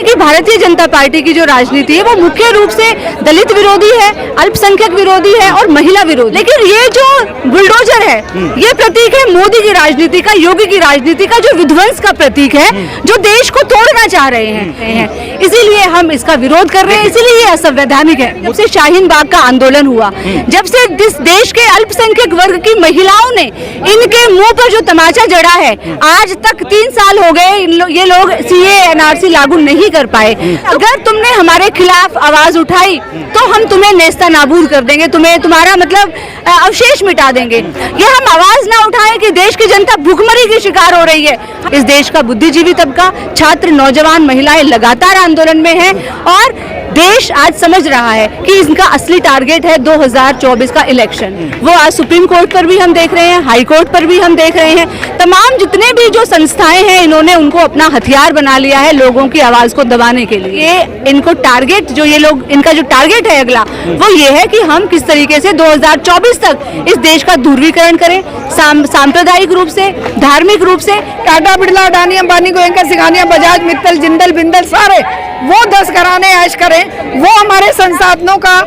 कि भारतीय जनता पार्टी की जो राजनीति है वो मुख्य रूप से दलित विरोधी है, अल्पसंख्यक विरोधी है और महिला विरोधी। लेकिन ये जो बुलडोजर है ये प्रतीक है मोदी की राजनीति का, योगी की राजनीति का, जो विध्वंस का प्रतीक है, जो देश को तोड़ना चाह रहे हैं। इसीलिए हम इसका विरोध कर रहे हैं, इसीलिए ये असंवैधानिक है। जब से शाहीन बाग का आंदोलन हुआ, जब से इस देश के अल्पसंख्यक वर्ग की महिलाओं ने इनके मुंह पर जो तमाचा जड़ा है, आज तक 3 साल हो गए ये लोग सीए एनआरसी लागू नहीं कर पाए। अगर तुमने हमारे खिलाफ आवाज उठाई तो हम तुम्हें नेस्ता नाबूद कर देंगे, तुम्हारा मतलब अवशेष मिटा देंगे। ये हम आवाज ना उठाएं कि देश की जनता भूखमरी की शिकार हो रही है। इस देश का बुद्धिजीवी तबका, छात्र, नौजवान, महिलाएं लगातार आंदोलन में हैं और देश आज समझ रहा है कि इनका असली टारगेट है 2024 का इलेक्शन। वो आज सुप्रीम कोर्ट पर भी हम देख रहे हैं, हाई कोर्ट पर भी हम देख रहे हैं। तमाम जितने भी जो संस्थाएं हैं इन्होंने उनको अपना हथियार बना लिया है लोगों की आवाज को दबाने के लिए। इनको टारगेट जो ये लोग, इनका जो टारगेट है अगला, वो ये है कि हम किस तरीके से 2024 तक इस देश का ध्रुवीकरण करें, सांप्रदायिक रूप से, धार्मिक रूप से। टाटा, बिरला, अडानी, अंबानी, गोयनका, सिंघानिया, बजाज, मित्तल, जिंदल, बिंदल सारे वो 10 घराने ऐश करें, वो हमारे संसाधनों का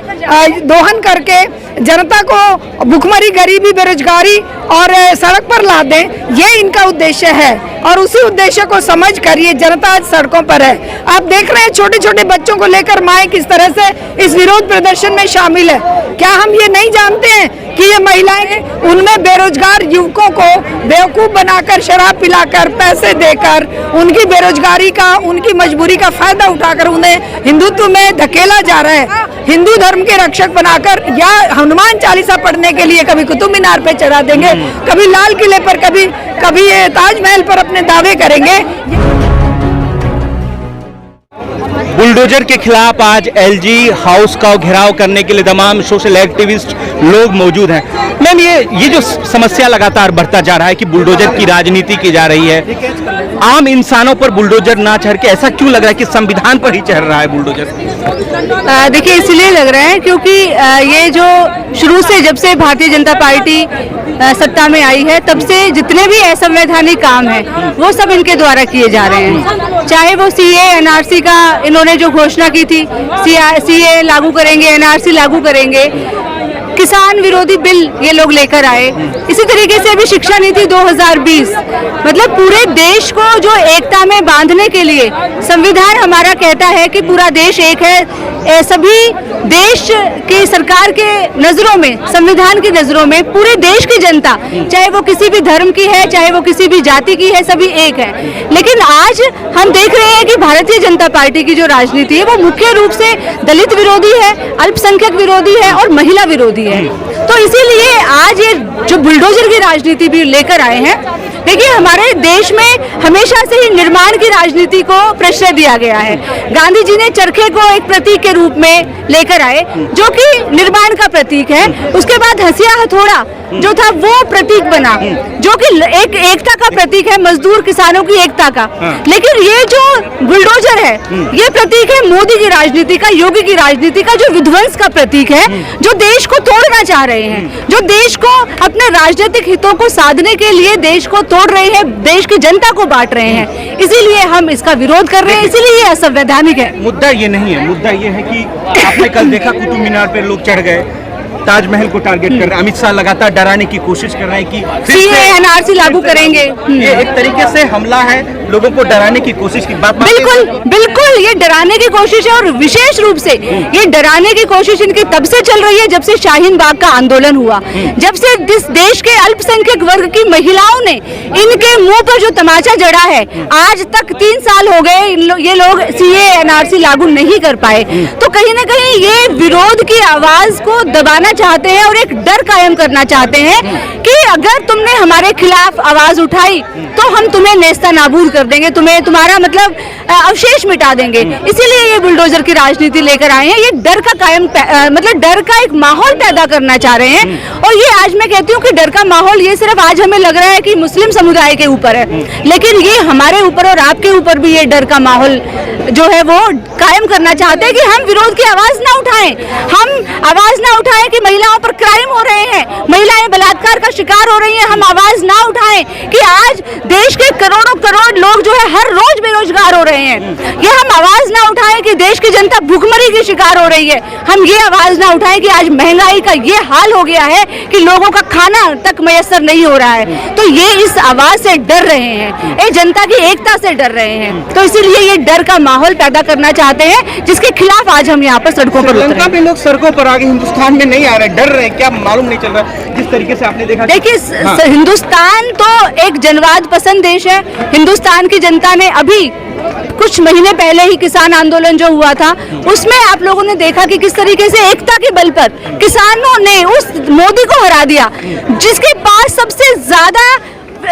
दोहन करके जनता को भुखमरी, गरीबी, बेरोजगारी और सड़क पर ला दें, ये इनका उद्देश्य है। और उसी उद्देश्य को समझ कर ये जनता आज सड़कों पर है। आप देख रहे हैं छोटे छोटे बच्चों को लेकर माएँ किस तरह से इस विरोध प्रदर्शन में शामिल है। क्या हम ये नहीं जानते हैं कि ये महिलाएं उनमें बेरोजगार युवकों को बेवकूफ बनाकर, शराब पिलाकर, पैसे देकर, उनकी बेरोजगारी का, उनकी मजबूरी का फायदा उठाकर उन्हें हिंदुत्व में धकेला जा रहा है। हिंदू धर्म के रक्षक बनाकर या हनुमान चालीसा पढ़ने के लिए कभी कुतुब मीनार पे चढ़ा देंगे, कभी लाल किले पर, कभी ये ताजमहल पर अपने दावे करेंगे। बुलडोजर के खिलाफ आज एलजी हाउस का घेराव करने के लिए तमाम सोशल एक्टिविस्ट लोग मौजूद हैं। मैम, ये जो समस्या लगातार बढ़ता जा रहा है कि बुलडोजर की राजनीति की जा रही है, आम इंसानों पर बुलडोजर ना चढ़ के ऐसा क्यों लग रहा है कि संविधान पर ही चढ़ रहा है बुलडोजर? देखिए, इसलिए लग रहा है क्योंकि ये जो शुरू से, जब से भारतीय जनता पार्टी सत्ता में आई है, तब से जितने भी असंवैधानिक काम हैं वो सब इनके द्वारा किए जा रहे हैं। चाहे वो सीए एनआरसी का इन्होंने जो घोषणा की थी, सीए लागू करेंगे, एनआरसी लागू करेंगे, किसान विरोधी बिल ये लोग लेकर आए। इसी तरीके से अभी शिक्षा नीति 2020, मतलब पूरे देश को जो एकता में बांधने के लिए संविधान हमारा कहता है कि पूरा देश एक है। सभी देश की सरकार के नजरों में, संविधान की नजरों में पूरे देश की जनता, चाहे वो किसी भी धर्म की है, चाहे वो किसी भी जाति की है, सभी एक है। लेकिन आज हम देख रहे हैं कि भारतीय जनता पार्टी की जो राजनीति है वो मुख्य रूप से दलित विरोधी है, अल्पसंख्यक विरोधी है और महिला विरोधी है। तो इसीलिए आज ये जो बुलडोजर की राजनीति भी लेकर आए हैं। देखिए, हमारे देश में हमेशा से ही निर्माण की राजनीति को प्रश्रय दिया गया है। गांधी जी ने चरखे को एक प्रतीक के रूप में लेकर आए जो कि निर्माण का प्रतीक है। उसके बाद हंसिया हथौड़ा जो था वो प्रतीक बना जो कि एक एकता का प्रतीक है, मजदूर किसानों की एकता का। लेकिन ये जो बुलडोजर है ये प्रतीक है मोदी की राजनीति का, योगी की राजनीति का, जो विध्वंस का प्रतीक है, जो देश को तोड़ना चाह रहे हैं, जो देश को अपने राजनीतिक हितों को साधने के लिए देश को तोड़ रहे हैं, देश की जनता को बांट रहे हैं। इसीलिए हम इसका विरोध कर रहे हैं, इसीलिए ये असंवैधानिक है। मुद्दा ये नहीं है, मुद्दा ये है कि आपने कल देखा कुतुब मीनार पे लोग चढ़ गए, ताजमहल को टारगेट कर रहे हैं। अमित शाह लगातार डराने की कोशिश कर रहे हैं कि सीए एनआरसी लागू करेंगे। ये एक तरीके से हमला है, लोगों को डराने की कोशिश की बात। बिल्कुल बिल्कुल, ये डराने की कोशिश है और विशेष रूप से ये डराने की कोशिश इनकी तब से चल रही है जब से शाहीन बाग का आंदोलन हुआ, जब से इस देश के अल्पसंख्यक वर्ग की महिलाओं ने इनके मुंह पर जो तमाचा जड़ा है, आज तक 3 साल हो गए ये लोग सीए एनआरसी लागू नहीं कर पाए। तो कहीं ना कहीं ये विरोध की आवाज को दबाना चाहते हैं और एक डर कायम करना चाहते हैं कि अगर तुमने हमारे खिलाफ आवाज उठाई तो हम तुम्हें नेस्ता नाबूद कर देंगे, तुम्हारा मतलब अवशेष मिटा देंगे। इसीलिए ये बुलडोजर की राजनीति लेकर आए हैं। ये डर का कायम मतलब डर का एक माहौल पैदा करना चाह रहे हैं। और ये आज मैं कहती हूँ कि डर का माहौल ये सिर्फ आज हमें लग रहा है कि मुस्लिम समुदाय के ऊपर है, लेकिन ये हमारे ऊपर और आपके ऊपर भी ये डर का माहौल जो है वो कायम करना चाहते हैं कि हम विरोध की आवाज ना उठाएं, हम आवाज ना उठाएं कि महिलाओं पर क्राइम हो रहे हैं, महिलाएं बलात्कार का शिकार हो रही हैं, हम आवाज ना उठाएं कि आज देश के करोड़ों करोड़ लोग जो है हर रोज बेरोजगार हो रहे हैं। ये हम आवाज ना उठाएं कि देश की जनता भूखमरी की शिकार हो रही है, हम ये आवाज ना उठाएं कि आज महंगाई का ये हाल हो गया है कि लोगों का खाना तक मयसर नहीं हो रहा है। तो ये इस आवाज से डर रहे हैं, ये जनता की एकता से डर रहे हैं। तो इसीलिए ये डर का माहौल पैदा करना चाहते हैं, जिसके खिलाफ आज हम यहाँ पर सड़कों पर उतरे। श्रीलंका में लोग सड़कों पर आगे, हिंदुस्तान में नहीं आ रहे, डर रहे, क्या मालूम नहीं चल रहा जिस तरीके से आपने देखा। देखिए, हाँ। हिंदुस्तान तो एक जनवाद पसंद देश है। हिंदुस्तान की जनता ने अभी कुछ महीने पहले ही किसान आंदोलन जो हुआ था, उसमें आप लोगों ने देखा कि किस तरीके से एकता के बल पर किसानों ने उस मोदी को हरा दिया, जिसके पास सबसे ज्यादा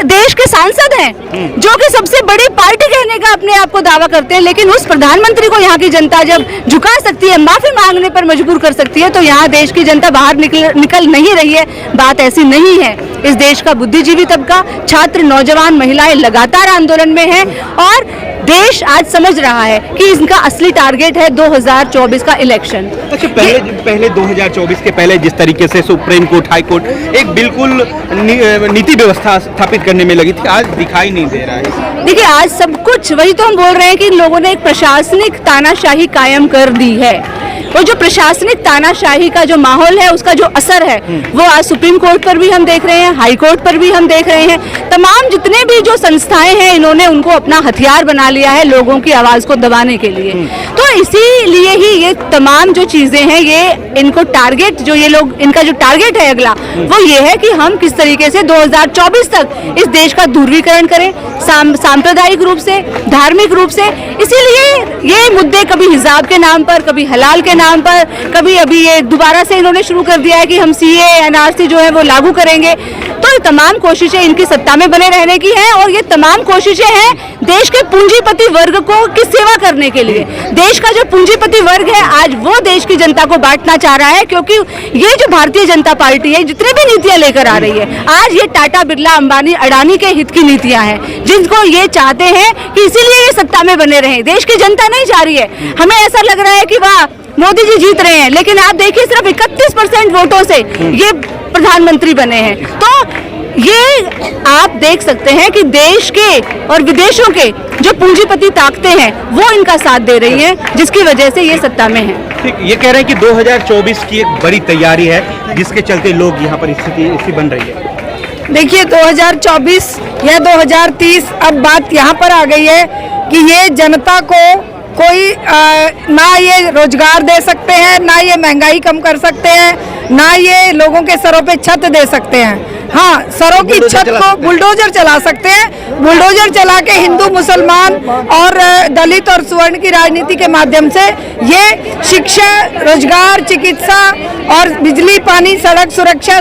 देश के सांसद हैं, जो कि सबसे बड़ी पार्टी कहने का अपने आप को दावा करते हैं। लेकिन उस प्रधानमंत्री को यहाँ की जनता जब झुका सकती है, माफी मांगने पर मजबूर कर सकती है, तो यहाँ देश की जनता बाहर निकल नहीं रही है। बात ऐसी नहीं है। इस देश का बुद्धिजीवी तबका, छात्र, नौजवान, महिलाएं लगातार आंदोलन में हैं और देश आज समझ रहा है कि इनका असली टारगेट है 2024 का इलेक्शन। अच्छा, पहले 2024 के पहले जिस तरीके से सुप्रीम कोर्ट, हाई कोर्ट एक बिल्कुल नीति व्यवस्था स्थापित करने में लगी थी, आज दिखाई नहीं दे रहा है। देखिए, आज सब कुछ वही तो हम बोल रहे हैं कि इन लोगों ने एक प्रशासनिक तानाशाही कायम कर दी है। वो जो प्रशासनिक तानाशाही का जो माहौल है, उसका जो असर है, वो आज सुप्रीम कोर्ट पर भी हम देख रहे हैं, हाई कोर्ट पर भी हम देख रहे हैं। तमाम जितने भी जो संस्थाएं हैं, इन्होंने उनको अपना हथियार बना लिया है लोगों की आवाज को दबाने के लिए। तो इसीलिए ही ये तमाम जो चीजें हैं, ये इनको टारगेट, जो ये लोग, इनका जो टारगेट है अगला, वो ये है कि हम किस तरीके से 2024 तक इस देश का ध्रुवीकरण करें, सांप्रदायिक रूप से, धार्मिक रूप से। इसीलिए ये मुद्दे कभी हिजाब के नाम पर, कभी हलाल के नाम पर, कभी अभी ये दोबारा से इन्होंने शुरू कर दिया है कि हम सीए, एनआरसी जो है वो लागू करेंगे। तो ये तमाम कोशिशें इनकी सत्ता में बने रहने की हैं और ये तमाम कोशिशें हैं देश के पूंजीपति वर्ग को की सेवा करने के लिए। देश का जो पूंजीपति वर्ग है, आज वो देश की जनता को बांटना चाह रहा है, क्योंकि ये जो भारतीय जनता पार्टी है, जितने भी नीतियां लेकर आ रही है, आज ये टाटा, बिरला, अंबानी, अडानी के हित की नीतियां हैं, जिनको ये चाहते हैं कि इसीलिए ये सत्ता में बने रहे। देश की जनता नहीं चाह रही है। हमें ऐसा लग रहा है कि वाह, मोदी जी जीत रहे हैं, लेकिन आप देखिए सिर्फ 31% वोटों से ये प्रधानमंत्री बने हैं। तो ये आप देख सकते हैं कि देश के और विदेशों के जो पूंजीपति ताकतें हैं, वो इनका साथ दे रही हैं, जिसकी वजह से ये सत्ता में है। ठीक, ये कह रहे हैं कि 2024 की एक बड़ी तैयारी है, जिसके चलते लोग यहाँ पर स्थिति बन रही है। देखिए, 2024 या 2030 अब बात यहाँ पर आ गई है कि ये जनता को कोई ना ये रोजगार दे सकते हैं, ना ये महंगाई कम कर सकते हैं, ना ये लोगों के सरों पे छत दे सकते हैं। हाँ, सरों की छत को बुलडोजर चला सकते हैं। बुलडोजर चला के हिंदू, मुसलमान और दलित और सवर्ण की राजनीति के माध्यम से ये शिक्षा, रोजगार, चिकित्सा और बिजली, पानी, सड़क सुरक्षा,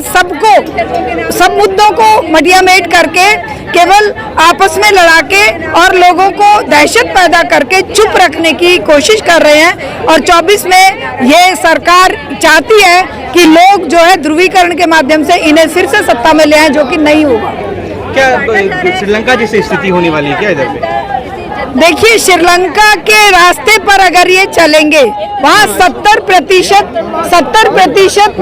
सब मुद्दों को मटियामेट करके केवल आपस में लड़ा के और लोगों को दहशत पैदा करके चुप रखने की कोशिश कर रहे हैं। और 24 में ये सरकार चाहती है कि लोग जो है ध्रुवीकरण के माध्यम से इन्हें फिर से सत्ता में ले आए, जो कि नहीं होगा। क्या श्रीलंका जैसी स्थिति होने वाली है क्या इधर पे? देखिए, श्रीलंका के रास्ते पर अगर ये चलेंगे, वहाँ 70%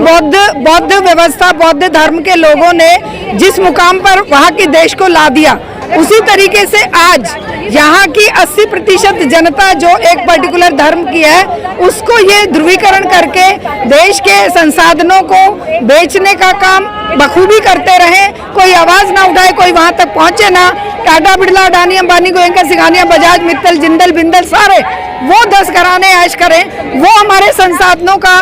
बौद्ध व्यवस्था, बौद्ध धर्म के लोगों ने जिस मुकाम पर वहाँ के देश को ला दिया, उसी तरीके से आज यहाँ की 80% जनता जो एक पर्टिकुलर धर्म की है, उसको ये ध्रुवीकरण करके देश के संसाधनों को बेचने का काम बखूबी करते रहे। कोई आवाज ना उठाए, कोई वहां तक पहुंचे ना। टाटा, बिरला, अडानी, अंबानी, गोयनका, सिंघानिया, बजाज, मित्तल, जिंदल, बिंदल सारे वो 10 घराने ऐश करें, वो हमारे संसाधनों का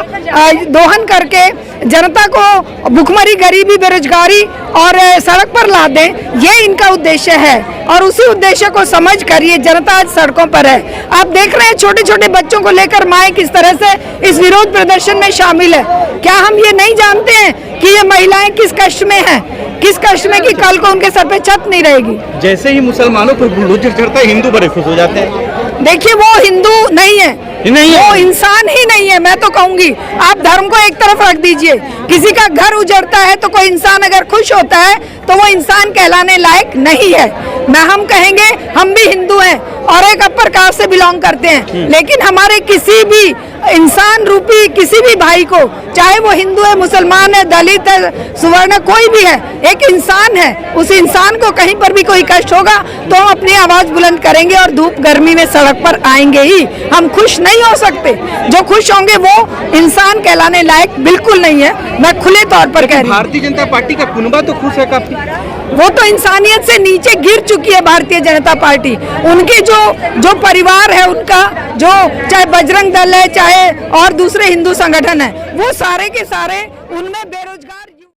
दोहन करके जनता को भुखमरी, गरीबी, बेरोजगारी और सड़क पर ला दें। ये इनका उद्देश्य है और उसी उद्देश्य को समझ कर ये जनता आज सड़कों पर है। आप देख रहे हैं छोटे छोटे बच्चों को लेकर माएं किस तरह से इस विरोध प्रदर्शन में शामिल है। क्या हम ये नहीं जानते हैं कि ये महिलाएं किस कष्ट में हैं, किस कष्ट में कि कल को उनके सर पे छत नहीं रहेगी। जैसे ही मुसलमानों पर बुलडोजर चढ़ता है, हिंदू बड़े खुश हो जाते हैं। देखिए, वो हिंदू नहीं है, वो इंसान ही नहीं है। मैं तो कहूंगी आप धर्म को एक तरफ रख दीजिए। किसी का घर उजड़ता है तो कोई इंसान अगर खुश होता है तो वो इंसान कहलाने लायक नहीं है। हम कहेंगे हम भी हिंदू हैं और एक अपर कास्ट से बिलोंग करते हैं, लेकिन हमारे किसी भी इंसान रूपी किसी भी भाई को, चाहे वो हिंदू है, मुसलमान है, दलित है, सुवर्ण, कोई भी है, एक इंसान है, उस इंसान को कहीं पर भी कोई कष्ट होगा तो हम अपनी आवाज बुलंद करेंगे और धूप गर्मी में सड़क पर आएंगे ही। हम खुश नहीं हो सकते, जो खुश होंगे वो इंसान कहलाने लायक बिल्कुल नहीं है, मैं खुले तौर पर कह रही हूँ। भारतीय जनता पार्टी का कुनबा तो खुश है काफी। वो तो इंसानियत से नीचे गिर चुकी है भारतीय जनता पार्टी। उनके जो परिवार है, उनका जो चाहे बजरंग दल है, चाहे और दूसरे हिंदू संगठन है, वो सारे के सारे उनमें बेरोजगार